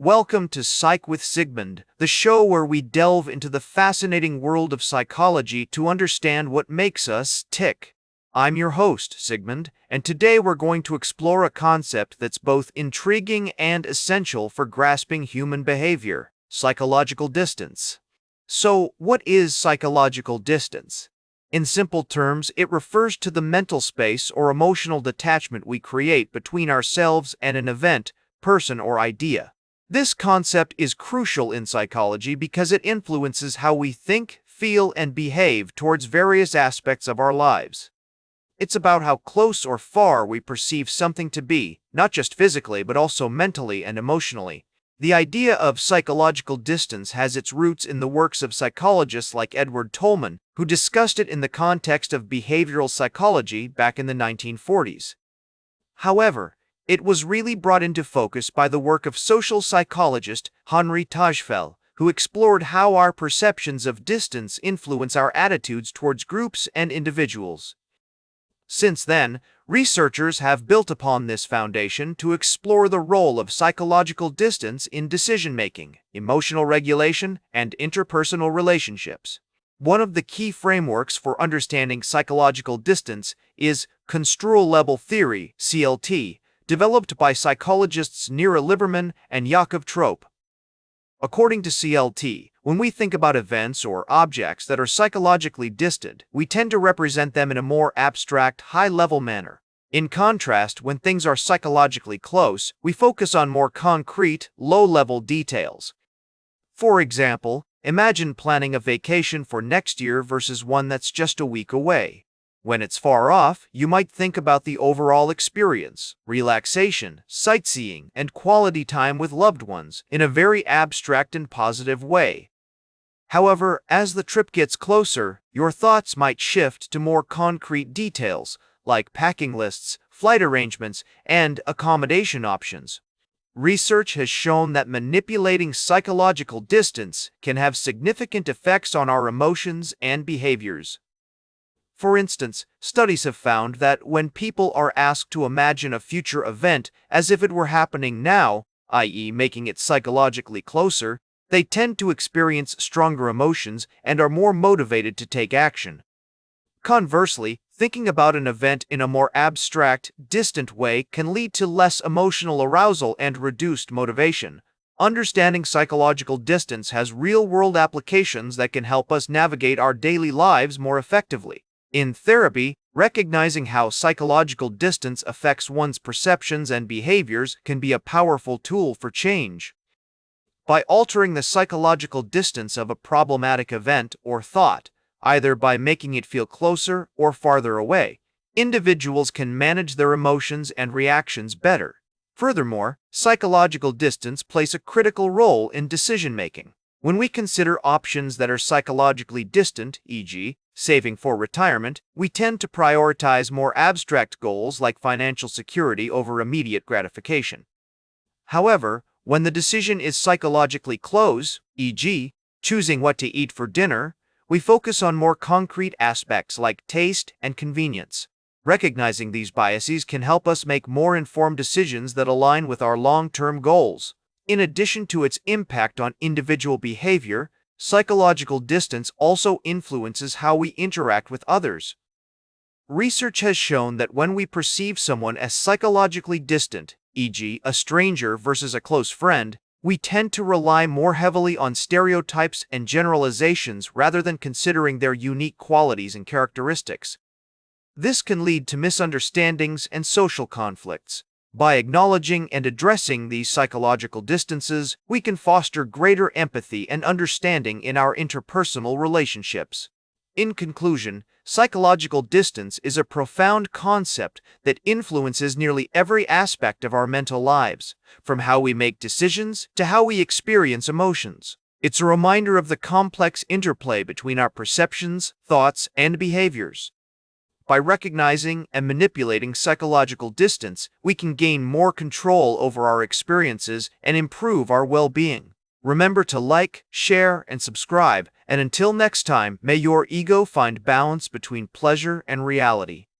Welcome to Psych with Sigmund, the show where we delve into the fascinating world of psychology to understand what makes us tick. I'm your host, Sigmund, and today we're going to explore a concept that's both intriguing and essential for grasping human behavior: psychological distance. So, what is psychological distance? In simple terms, it refers to the mental space or emotional detachment we create between ourselves and an event, person, or idea. This concept is crucial in psychology because it influences how we think, feel, and behave towards various aspects of our lives. It's about how close or far we perceive something to be, not just physically but also mentally and emotionally. The idea of psychological distance has its roots in the works of psychologists like Edward Tolman, who discussed it in the context of behavioral psychology back in the 1940s. However, it was really brought into focus by the work of social psychologist Henri Tajfel, who explored how our perceptions of distance influence our attitudes towards groups and individuals. Since then, researchers have built upon this foundation to explore the role of psychological distance in decision-making, emotional regulation, and interpersonal relationships. One of the key frameworks for understanding psychological distance is construal level theory, CLT, developed by psychologists Nira Liberman and Yakov Trope. According to CLT, when we think about events or objects that are psychologically distant, we tend to represent them in a more abstract, high-level manner. In contrast, when things are psychologically close, we focus on more concrete, low-level details. For example, imagine planning a vacation for next year versus one that's just a week away. When it's far off, you might think about the overall experience, relaxation, sightseeing, and quality time with loved ones in a very abstract and positive way. However, as the trip gets closer, your thoughts might shift to more concrete details, like packing lists, flight arrangements, and accommodation options. Research has shown that manipulating psychological distance can have significant effects on our emotions and behaviors. For instance, studies have found that when people are asked to imagine a future event as if it were happening now, i.e., making it psychologically closer, they tend to experience stronger emotions and are more motivated to take action. Conversely, thinking about an event in a more abstract, distant way can lead to less emotional arousal and reduced motivation. Understanding psychological distance has real-world applications that can help us navigate our daily lives more effectively. In therapy, recognizing how psychological distance affects one's perceptions and behaviors can be a powerful tool for change. By altering the psychological distance of a problematic event or thought, either by making it feel closer or farther away, individuals can manage their emotions and reactions better. Furthermore, psychological distance plays a critical role in decision-making. When we consider options that are psychologically distant, e.g., saving for retirement, we tend to prioritize more abstract goals like financial security over immediate gratification. However, when the decision is psychologically close, e.g., choosing what to eat for dinner, we focus on more concrete aspects like taste and convenience. Recognizing these biases can help us make more informed decisions that align with our long-term goals. In addition to its impact on individual behavior, psychological distance also influences how we interact with others. Research has shown that when we perceive someone as psychologically distant, e.g., a stranger versus a close friend, we tend to rely more heavily on stereotypes and generalizations rather than considering their unique qualities and characteristics. This can lead to misunderstandings and social conflicts. By acknowledging and addressing these psychological distances, we can foster greater empathy and understanding in our interpersonal relationships. In conclusion, psychological distance is a profound concept that influences nearly every aspect of our mental lives, from how we make decisions to how we experience emotions. It's a reminder of the complex interplay between our perceptions, thoughts, and behaviors. By recognizing and manipulating psychological distance, we can gain more control over our experiences and improve our well-being. Remember to like, share, and subscribe, and until next time, may your ego find balance between pleasure and reality.